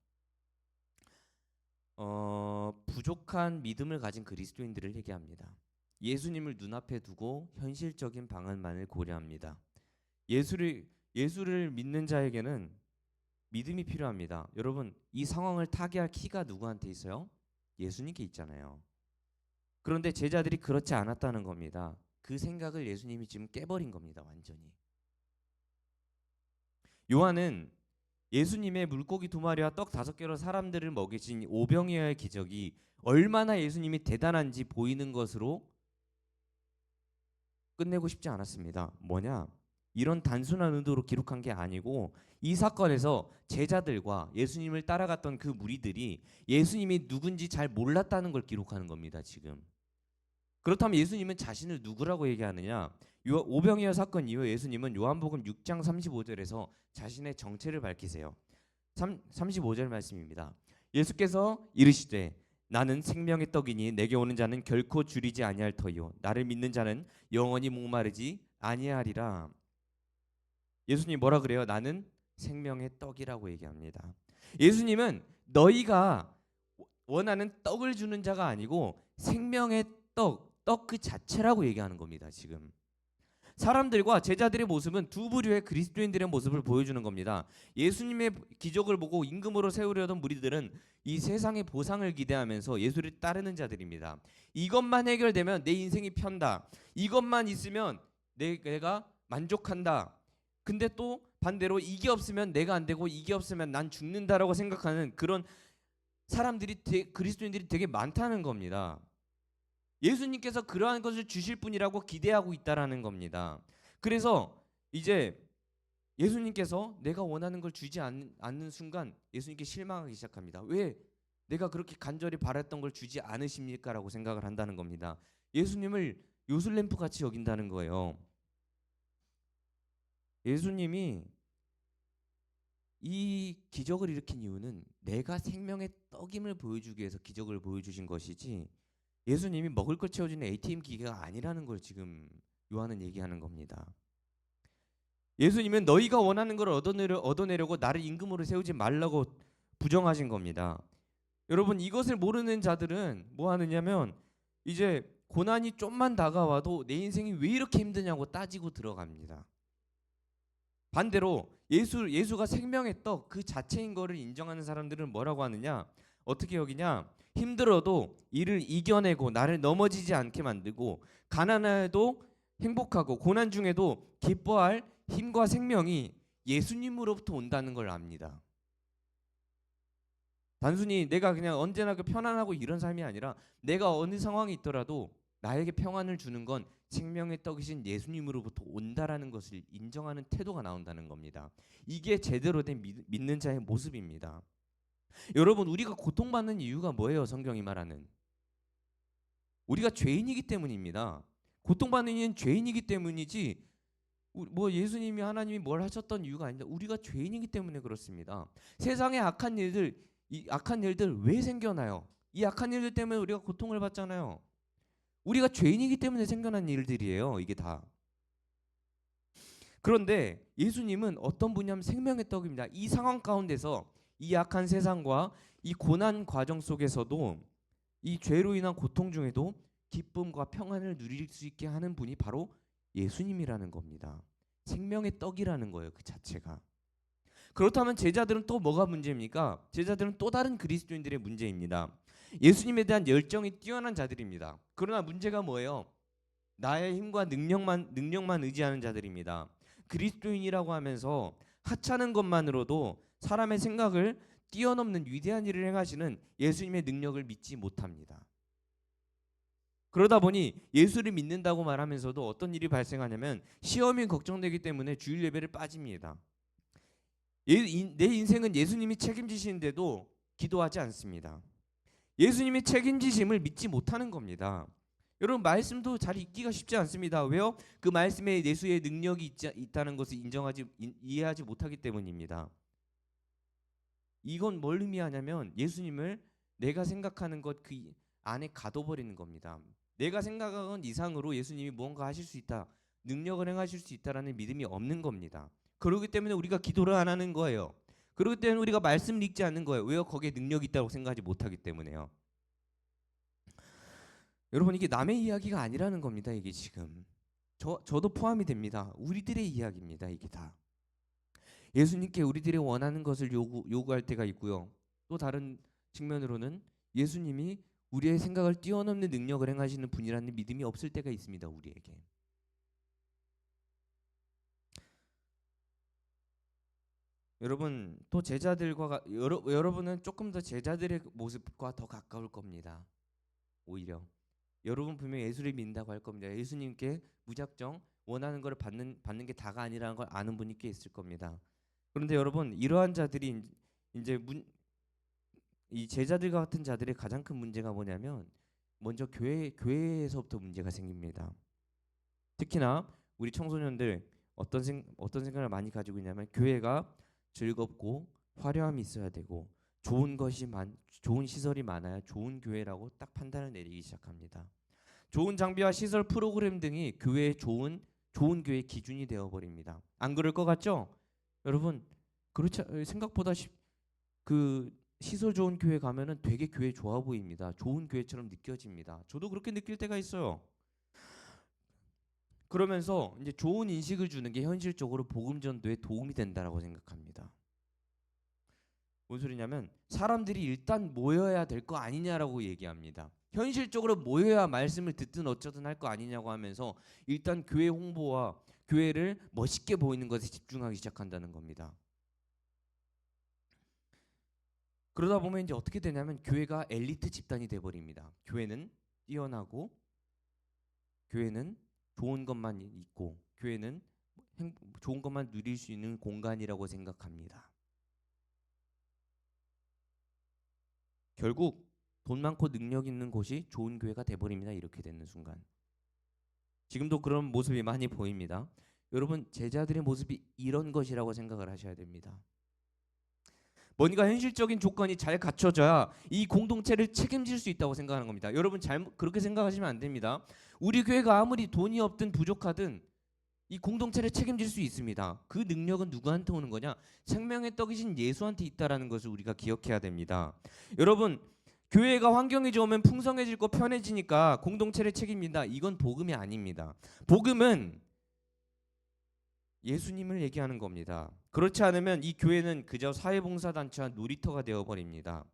부족한 믿음을 가진 그리스도인들을 얘기합니다. 예수님을 눈앞에 두고 현실적인 방안만을 고려합니다. 예수를 믿는 자에게는 믿음이 필요합니다. 여러분, 이 상황을 타개할 키가 누구한테 있어요? 예수님께 있잖아요. 그런데 제자들이 그렇지 않았다는 겁니다. 그 생각을 예수님이 지금 깨버린 겁니다. 완전히. 요한은 예수님의 물고기 2마리와 떡 5개로 사람들을 먹이신 오병이어의 기적이 얼마나 예수님이 대단한지 보이는 것으로 끝내고 싶지 않았습니다. 뭐냐? 이런 단순한 의도로 기록한 게 아니고 이 사건에서 제자들과 예수님을 따라갔던 그 무리들이 예수님이 누군지 잘 몰랐다는 걸 기록하는 겁니다. 지금. 그렇다면 예수님은 자신을 누구라고 얘기하느냐? 오병이어 사건 이후 예수님은 요한복음 6장 35절에서 자신의 정체를 밝히세요. 35절 말씀입니다. 예수께서 이르시되 나는 생명의 떡이니 내게 오는 자는 결코 줄이지 아니할 터이요 나를 믿는 자는 영원히 목마르지 아니하리라. 예수님 뭐라 그래요? 나는 생명의 떡이라고 얘기합니다. 예수님은 너희가 원하는 떡을 주는 자가 아니고 생명의 떡 그 자체라고 얘기하는 겁니다. 지금 사람들과 제자들의 모습은 두 부류의 그리스도인들의 모습을 보여주는 겁니다. 예수님의 기적을 보고 임금으로 세우려던 무리들은 이 세상의 보상을 기대하면서 예수를 따르는 자들입니다. 이것만 해결되면 내 인생이 편다. 이것만 있으면 내가 만족한다. 근데 또 반대로 이게 없으면 내가 안 되고 이게 없으면 난 죽는다라고 생각하는 그런 사람들이 그리스도인들이 되게 많다는 겁니다. 예수님께서 그러한 것을 주실 분이라고 기대하고 있다라는 겁니다. 그래서 이제 예수님께서 내가 원하는 걸 주지 않는 순간 예수님께 실망하기 시작합니다. 왜 내가 그렇게 간절히 바랐던 걸 주지 않으십니까? 라고 생각을 한다는 겁니다. 예수님을 요술램프 같이 여긴다는 거예요. 예수님이 이 기적을 일으킨 이유는 내가 생명의 떡임을 보여주기 위해서 기적을 보여주신 것이지 예수님이 먹을 걸 채워주는 ATM 기계가 아니라는 걸 지금 요한은 얘기하는 겁니다. 예수님은 너희가 원하는 걸 얻어내려고 나를 임금으로 세우지 말라고 부정하신 겁니다. 여러분 이것을 모르는 자들은 뭐 하느냐면 이제 고난이 좀만 다가와도 내 인생이 왜 이렇게 힘드냐고 따지고 들어갑니다. 반대로 예수가 생명의 떡 그 자체인 거를 인정하는 사람들은 뭐라고 하느냐? 어떻게 여기냐? 힘들어도 이를 이겨내고 나를 넘어지지 않게 만들고 가난해도 행복하고 고난 중에도 기뻐할 힘과 생명이 예수님으로부터 온다는 걸 압니다. 단순히 내가 그냥 언제나 그 편안하고 이런 삶이 아니라 내가 어느 상황이 있더라도 나에게 평안을 주는 건 생명의 떡이신 예수님으로부터 온다라는 것을 인정하는 태도가 나온다는 겁니다. 이게 제대로 된 믿는 자의 모습입니다. 여러분 우리가 고통받는 이유가 뭐예요? 성경이 말하는 우리가 죄인이기 때문입니다. 고통받는 이유는 죄인이기 때문이지 뭐 예수님이 하나님이 뭘 하셨던 이유가 아니다. 우리가 죄인이기 때문에 그렇습니다. 세상의 악한 일들 왜 생겨나요? 이 악한 일들 때문에 우리가 고통을 받잖아요. 우리가 죄인이기 때문에 생겨난 일들이에요. 이게 다. 그런데 예수님은 어떤 분이냐면 생명의 떡입니다. 이 상황 가운데서 이 악한 세상과 이 고난 과정 속에서도 이 죄로 인한 고통 중에도 기쁨과 평안을 누릴 수 있게 하는 분이 바로 예수님이라는 겁니다. 생명의 떡이라는 거예요. 그 자체가. 그렇다면 제자들은 또 뭐가 문제입니까? 제자들은 또 다른 그리스도인들의 문제입니다. 예수님에 대한 열정이 뛰어난 자들입니다. 그러나 문제가 뭐예요? 나의 힘과 능력만 의지하는 자들입니다. 그리스도인이라고 하면서 하찮은 것만으로도 사람의 생각을 뛰어넘는 위대한 일을 행하시는 예수님의 능력을 믿지 못합니다. 그러다 보니 예수를 믿는다고 말하면서도 어떤 일이 발생하냐면 시험이 걱정되기 때문에 주일 예배를 빠집니다. 내 인생은 예수님이 책임지시는데도 기도하지 않습니다. 예수님이 책임지심을 믿지 못하는 겁니다. 여러분 말씀도 잘 읽기가 쉽지 않습니다. 왜요? 그 말씀에 예수의 능력이 있다는 것을 이해하지 못하기 때문입니다. 이건 뭘 의미하냐면 예수님을 내가 생각하는 것 그 안에 가둬버리는 겁니다. 내가 생각한 것 이상으로 예수님이 무언가 하실 수 있다, 능력을 행하실 수 있다라는 믿음이 없는 겁니다. 그렇기 때문에 우리가 기도를 안 하는 거예요. 그렇기 때문에 우리가 말씀을 읽지 않는 거예요. 왜요? 거기에 능력이 있다고 생각하지 못하기 때문에요. 여러분 이게 남의 이야기가 아니라는 겁니다. 이게 지금 저도 포함이 됩니다. 우리들의 이야기입니다. 이게 다. 예수님께 우리들이 원하는 것을 요구할 때가 있고요. 또 다른 측면으로는 예수님이 우리의 생각을 뛰어넘는 능력을 행하시는 분이라는 믿음이 없을 때가 있습니다. 우리에게. 여러분 또 제자들과 여러분은 조금 더 제자들의 모습과 더 가까울 겁니다. 오히려 여러분 분명 예수를 믿는다고 할 겁니다. 예수님께 무작정 원하는 것을 받는 게 다가 아니라는 걸 아는 분이 꽤 있을 겁니다. 그런데 여러분 이러한 자들이 이제 이 제자들과 같은 자들의 가장 큰 문제가 뭐냐면 먼저 교회에서부터 문제가 생깁니다. 특히나 우리 청소년들 어떤 생각을 많이 가지고 있냐면 교회가 즐겁고 화려함이 있어야 되고 좋은 시설이 많아야 좋은 교회라고 딱 판단을 내리기 시작합니다. 좋은 장비와 시설 프로그램 등이 교회의 좋은 교회의 기준이 되어 버립니다. 안 그럴 것 같죠? 여러분 그렇지 생각보다 그 시설 좋은 교회 가면은 되게 교회 좋아 보입니다. 좋은 교회처럼 느껴집니다. 저도 그렇게 느낄 때가 있어요. 그러면서 이제 좋은 인식을 주는 게 현실적으로 복음 전도에 도움이 된다라고 생각합니다. 뭔 소리냐면 사람들이 일단 모여야 될 거 아니냐라고 얘기합니다. 현실적으로 모여야 말씀을 듣든 어쩌든 할 거 아니냐고 하면서 일단 교회 홍보와 교회를 멋있게 보이는 것에 집중하기 시작한다는 겁니다. 그러다 보면 이제 어떻게 되냐면 교회가 엘리트 집단이 돼 버립니다. 교회는 뛰어나고 교회는 좋은 것만 있고 교회는 좋은 것만 누릴 수 있는 공간이라고 생각합니다. 결국 돈 많고 능력 있는 곳이 좋은 교회가 돼 버립니다. 이렇게 되는 순간. 지금도 그런 모습이 많이 보입니다. 여러분 제자들의 모습이 이런 것이라고 생각을 하셔야 됩니다. 뭔가 현실적인 조건이 잘 갖춰져야 이 공동체를 책임질 수 있다고 생각하는 겁니다. 여러분 그렇게 생각하시면 안 됩니다. 우리 교회가 아무리 돈이 없든 부족하든 이 공동체를 책임질 수 있습니다. 그 능력은 누구한테 오는 거냐? 생명의 떡이신 예수한테 있다라는 것을 우리가 기억해야 됩니다. 여러분 교회가 환경이 좋으면 풍성해지고 편해지니까 공동체를 책임진다. 이건 복음이 아닙니다. 복음은 예수님을 얘기하는 겁니다. 그렇지 않으면 이 교회는 그저 사회봉사단체와 놀이터가 되어버립니다.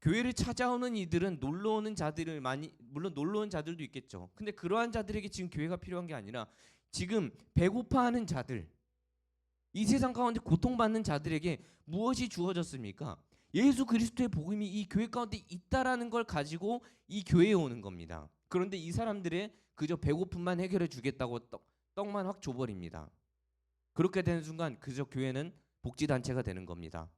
교회를 찾아오는 이들은 놀러오는 자들을 물론 놀러온 자들도 있겠죠. 근데 그러한 자들에게 지금 교회가 필요한 게 아니라 지금 배고파하는 자들, 이 세상 가운데 고통받는 자들에게 무엇이 주어졌습니까? 예수 그리스도의 복음이 이 교회 가운데 있다라는 걸 가지고 이 교회에 오는 겁니다. 그런데 이 사람들의 그저 배고픔만 해결해 주겠다고 떡만 확 줘버립니다. 그렇게 되는 순간 그저 교회는 복지단체가 되는 겁니다.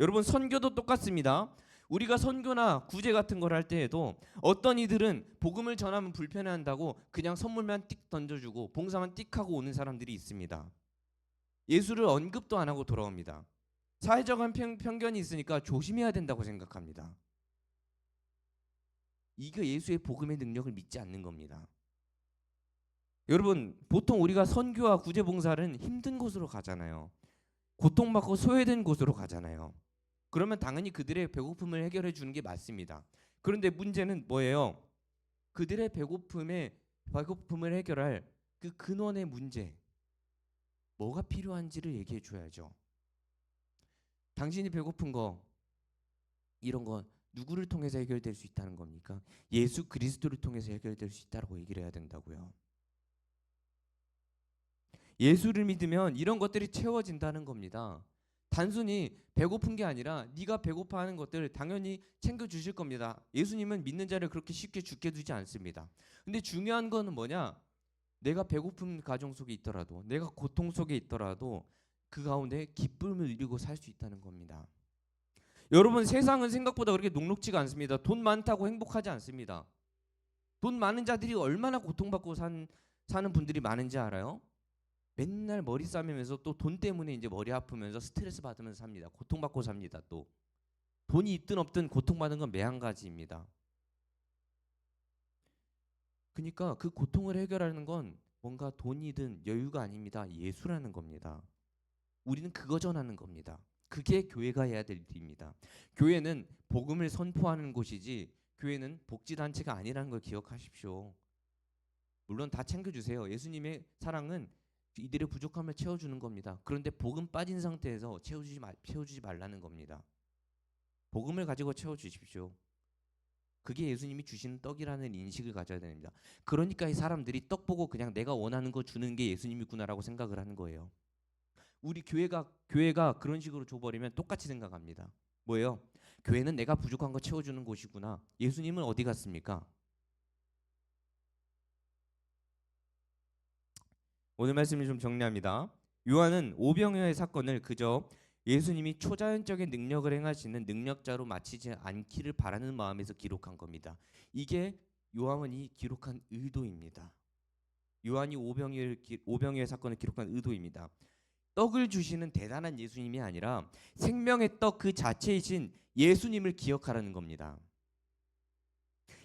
여러분 선교도 똑같습니다. 우리가 선교나 구제 같은 걸 할 때에도 어떤 이들은 복음을 전하면 불편해한다고 그냥 선물만 띡 던져주고 봉사만 띡 하고 오는 사람들이 있습니다. 예수를 언급도 안 하고 돌아옵니다. 사회적인 편견이 있으니까 조심해야 된다고 생각합니다. 이게 예수의 복음의 능력을 믿지 않는 겁니다. 여러분 보통 우리가 선교와 구제 봉사는 힘든 곳으로 가잖아요. 고통받고 소외된 곳으로 가잖아요. 그러면 당연히 그들의 배고픔을 해결해 주는 게 맞습니다. 그런데 문제는 뭐예요? 그들의 배고픔을 해결할 그 근원의 문제, 뭐가 필요한지를 얘기해 줘야죠. 당신이 배고픈 거, 이런 거 누구를 통해서 해결될 수 있다는 겁니까? 예수 그리스도를 통해서 해결될 수 있다고 얘기를 해야 된다고요. 예수를 믿으면 이런 것들이 채워진다는 겁니다. 단순히 배고픈 게 아니라 네가 배고파하는 것들 당연히 챙겨주실 겁니다. 예수님은 믿는 자를 그렇게 쉽게 죽게 두지 않습니다. 근데 중요한 거는 뭐냐? 내가 배고픈 가정 속에 있더라도 내가 고통 속에 있더라도 그 가운데 기쁨을 누리고 살 수 있다는 겁니다. 여러분 세상은 생각보다 그렇게 녹록지가 않습니다. 돈 많다고 행복하지 않습니다. 돈 많은 자들이 얼마나 고통받고 사는 분들이 많은지 알아요? 맨날 머리 싸매면서 또 돈 때문에 이제 머리 아프면서 스트레스 받으면서 삽니다. 고통받고 삽니다. 또 돈이 있든 없든 고통받는 건 매한가지입니다. 그러니까 그 고통을 해결하는 건 뭔가 돈이든 여유가 아닙니다. 예수라는 겁니다. 우리는 그거 전하는 겁니다. 그게 교회가 해야 될 일입니다. 교회는 복음을 선포하는 곳이지 교회는 복지단체가 아니라는 걸 기억하십시오. 물론 다 챙겨주세요. 예수님의 사랑은 이들의 부족함을 채워주는 겁니다. 그런데 복음 빠진 상태에서 채워주지 말라는 겁니다. 복음을 가지고 채워주십시오. 그게 예수님이 주시는 떡이라는 인식을 가져야 됩니다. 그러니까 이 사람들이 떡 보고 그냥 내가 원하는 거 주는 게 예수님이구나라고 생각을 하는 거예요. 우리 교회가 그런 식으로 줘버리면 똑같이 생각합니다. 뭐예요? 교회는 내가 부족한 거 채워주는 곳이구나. 예수님은 어디 갔습니까? 오늘 말씀을 좀 정리합니다. 요한은 오병이어의 사건을 그저 예수님이 초자연적인 능력을 행하시는 능력자로 마치지 않기를 바라는 마음에서 기록한 겁니다. 이게 요한이 기록한 의도입니다. 요한이 오병이어의 사건을 기록한 의도입니다. 떡을 주시는 대단한 예수님이 아니라 생명의 떡 그 자체이신 예수님을 기억하라는 겁니다.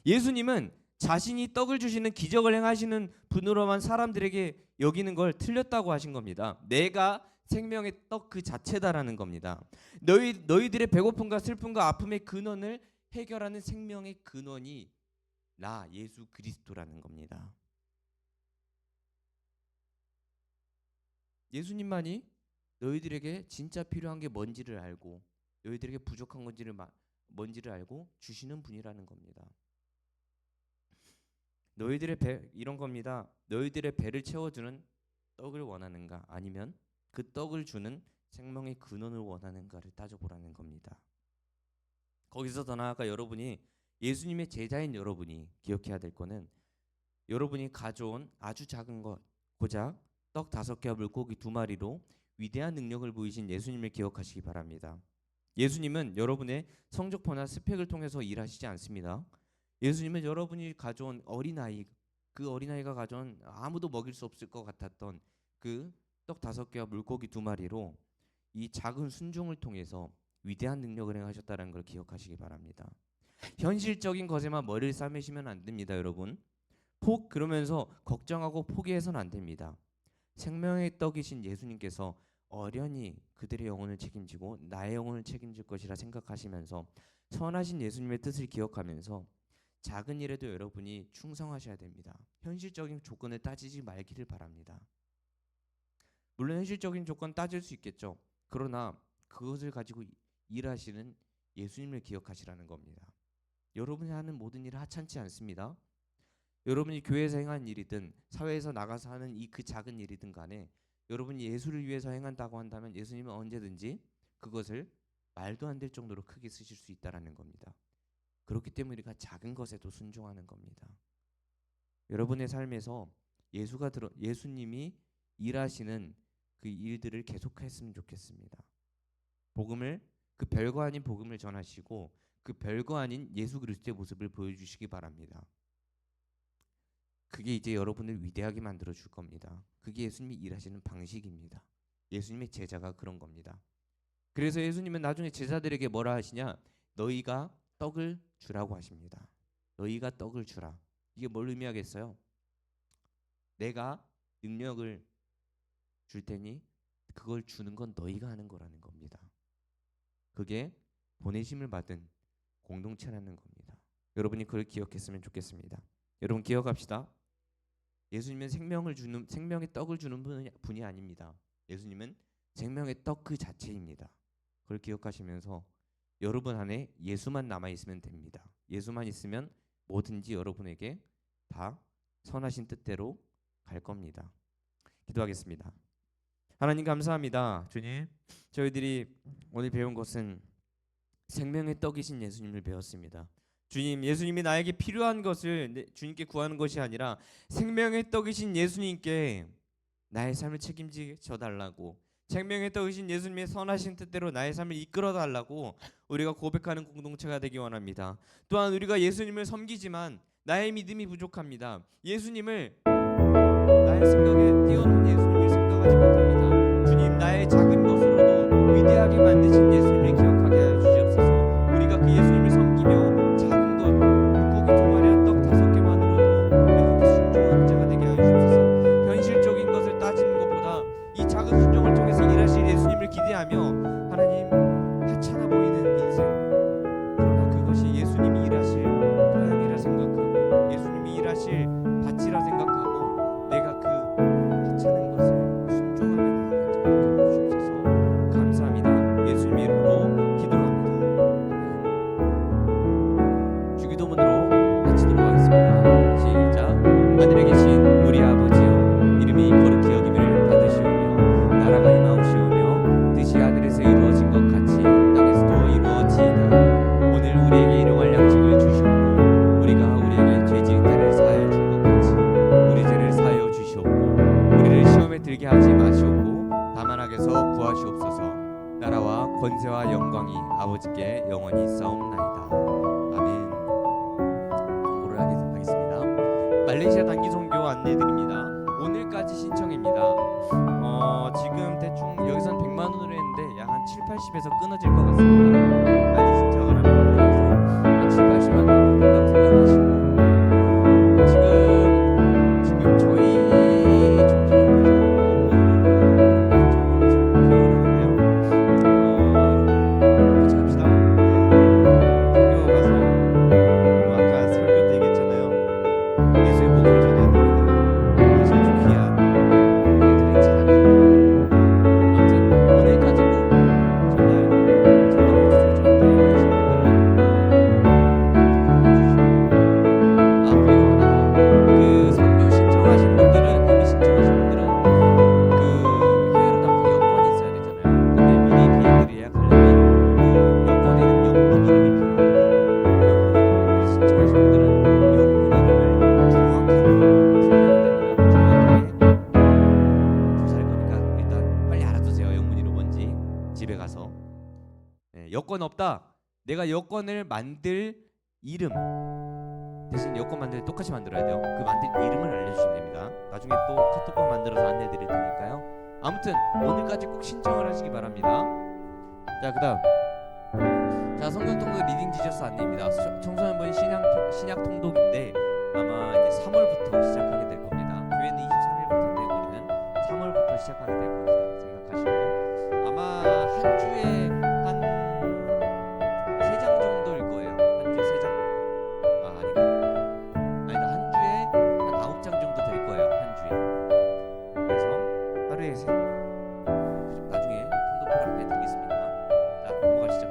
예수님은 자신이 떡을 주시는 기적을 행하시는 분으로만 사람들에게 여기는 걸 틀렸다고 하신 겁니다. 내가 생명의 떡 그 자체다라는 겁니다. 너희들의 배고픔과 슬픔과 아픔의 근원을 해결하는 생명의 근원이 나 예수 그리스도라는 겁니다. 예수님만이 너희들에게 진짜 필요한 게 뭔지를 알고 너희들에게 부족한 뭔지를 알고 주시는 분이라는 겁니다. 이런 겁니다. 너희들의 배를 채워주는 떡을 원하는가 아니면 그 떡을 주는 생명의 근원을 원하는가를 따져보라는 겁니다. 거기서 더 나아가 여러분이 예수님의 제자인 여러분이 기억해야 될 거는 여러분이 가져온 아주 작은 것 고작 떡 5개와 물고기 2마리로 위대한 능력을 보이신 예수님을 기억하시기 바랍니다. 예수님은 여러분의 성적표나 스펙을 통해서 일하시지 않습니다. 예수님은 여러분이 가져온 어린아이, 그 어린아이가 가져온 아무도 먹일 수 없을 것 같았던 그 떡 5개와 물고기 2마리로 이 작은 순종을 통해서 위대한 능력을 행하셨다는 걸 기억하시기 바랍니다. 현실적인 것에만 머리를 싸매시면 안 됩니다, 여러분. 그러면서 걱정하고 포기해서는 안 됩니다. 생명의 떡이신 예수님께서 어련히 그들의 영혼을 책임지고 나의 영혼을 책임질 것이라 생각하시면서 선하신 예수님의 뜻을 기억하면서 작은 일에도 여러분이 충성하셔야 됩니다. 현실적인 조건을 따지지 말기를 바랍니다. 물론 현실적인 조건 따질 수 있겠죠. 그러나 그것을 가지고 일하시는 예수님을 기억하시라는 겁니다. 여러분이 하는 모든 일은 하찮지 않습니다. 여러분이 교회에서 행한 일이든 사회에서 나가서 하는 그 작은 일이든 간에 여러분이 예수를 위해서 행한다고 한다면 예수님은 언제든지 그것을 말도 안 될 정도로 크게 쓰실 수 있다라는 겁니다. 그렇기 때문에 우리가 작은 것에도 순종하는 겁니다. 여러분의 삶에서 예수님이 일하시는 그 일들을 계속했으면 좋겠습니다. 그 별거 아닌 복음을 전하시고 그 별거 아닌 예수 그리스도의 모습을 보여주시기 바랍니다. 그게 이제 여러분을 위대하게 만들어 줄 겁니다. 그게 예수님이 일하시는 방식입니다. 예수님의 제자가 그런 겁니다. 그래서 예수님은 나중에 제자들에게 뭐라 하시냐? 너희가 떡을 주라고 하십니다. 너희가 떡을 주라. 이게 뭘 의미하겠어요? 내가 능력을 줄 테니 그걸 주는 건 너희가 하는 거라는 겁니다. 그게 보내심을 받은 공동체라는 겁니다. 여러분이 그걸 기억했으면 좋겠습니다. 여러분 기억합시다. 예수님은 생명의 떡을 주는 분이 아닙니다. 예수님은 생명의 떡 그 자체입니다. 그걸 기억하시면서 여러분 안에 예수만 남아있으면 됩니다. 예수만 있으면 뭐든지 여러분에게 다 선하신 뜻대로 갈 겁니다. 기도하겠습니다. 하나님 감사합니다. 주님, 저희들이 오늘 배운 것은 생명의 떡이신 예수님을 배웠습니다. 주님, 예수님이 나에게 필요한 것을 주님께 구하는 것이 아니라 생명의 떡이신 예수님께 나의 삶을 책임져 달라고, 생명의 떡이신 예수님의 선하신 뜻대로 나의 삶을 이끌어 달라고 우리가 고백하는 공동체가 되기 원합니다. 또한 우리가 예수님을 섬기지만 나의 믿음이 부족합니다. 예수님을 나의 생각에 띄워놓은 예수님을 생각하지 못합니다. 주님, 나의 작은 것으로도 위대하게 만드신 예수님을 기억하게 하여 주시옵소서. 우리가 그 예수님을 섬기며 작은 것, 물고기 2마리와 떡 5개만으로도 그렇게 순종하는 자가 되게 하여 주시옵소서. 현실적인 것을 따지는 것보다 이 작은 순종을 통해서 일하실 예수님을 기대하며 하나님, 하찮아 보이는 인생, 그러나 그것이 예수님이 일하실 토양이라 생각하고 예수님이 일하실 밭이라 생각하고 내가 그 하찮은 시험에 들게 하지 마시옵고 다만 악에서 구하시옵소서. 나라와 권세와 영광이 아버지께 영원히 있사옵나이다. 아멘. 공부를 하겠습니다. 말레이시아 단기 선교 안내드립니다. 오늘까지 신청입니다. 지금 대충 여기선 100만 원으로 했는데 약 한 7, 80에서 끊어질 것 같습니다. 빨리 신청을 하면 한 7, 80만 원 된다고 생각하시고 지금 저희 같이 갑시다. 선교 가서 아까 설교 때 얘기했잖아요. 예수의 복음을 전해야 됩니다. 예수 귀한 우리들의 찬양. 아무튼 오늘까지 꼭 정말 전달해주세요. 저한테 계신 분들은 그리고 하나 더. 그 선교 신청하신 분들은 이미 신청하신 분들은 그 해외로 나가서 여권이 있어야 되잖아요. 근데 미리 비행기를 예약하려면 그 여권에는 영문 이름이 필요합니다. 영문 이름을 신청하신 분들은 영문 이름을 정확하게 설명해야 됩니다. 정확하게 조사할 거니까 일단 빨리 알아두세요. 영문 이름 뭔지 집에 가서. 네, 여권 없다. 내가 여권을 만들 이름 대신 여권 만들 때 똑같이 만들어야 돼요. 그 만들 이름을 알려주시면 됩니다. 나중에 또 카톡방 만들어서 안내드릴 테니까요. 아무튼 오늘까지 꼭 신청을 하시기 바랍니다. 자, 그다음 자 성경통독 리딩 지저스 안내입니다. 청소년부인 신약 통독인데 아마 이제 3월부터 시작하게 될 겁니다. 교회는 23일부터인데 우리는 3월부터 시작하게 될 것이다 생각하시고 아마 한 주에 한 3장 정도일 거예요. 한 주에 3장? 아니다. 한 주에 한 9장 정도 될 거예요. 한 주에. 그래서 하루에 나중에 통독표를 안내드리겠습니다. 자, 넘어가시죠.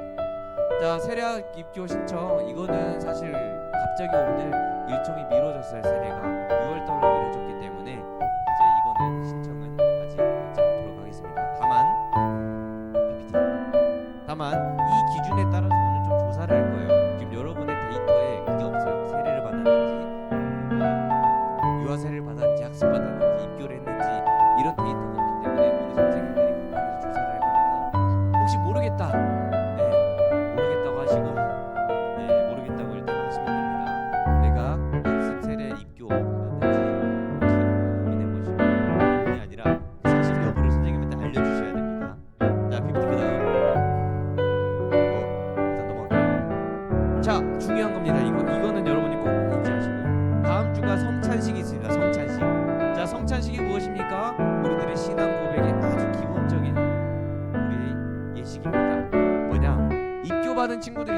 자, 세례 입교 신청 이거는 사실 갑자기 오늘 일정이 미뤄졌어요. 세례가 6월달로 미뤄졌기 때문에 이제 이거는 신청은 아직 받지 않도록 하겠습니다. 다만 이 기준에 따라서 오늘 좀 조사를 할 거예요. 지금 여러분의 데이터에 그게 없어요. 세례를 받았는지 유아 세례를 받았는지 학습 받았는지 입교를 했는지 이런 데이터가 없기 때문에 오늘 선생님들이 관련해서 조사를 할 거니까 혹시 모르겠다 모르겠다고 하시고 모르겠다고 일단 하시면 됩니다. 내가 학습 세례 입교 받았는지 고민해 보시고 고민이 아니라 사실 여부를 선생님한테 알려주셔야 됩니다. 자, PPT 그다음 일단 넘어갈게요. 자, 중요한 겁니다. 이거는 여러분이 꼭 인지하시고 다음 주가 성찬식이 있습니다. 성찬식. 자, 성찬식이 무엇입니까? 우리들의 신앙 고백의 아주 기본적인 우리 예식입니다. 뭐냐? 입교받은 친구들이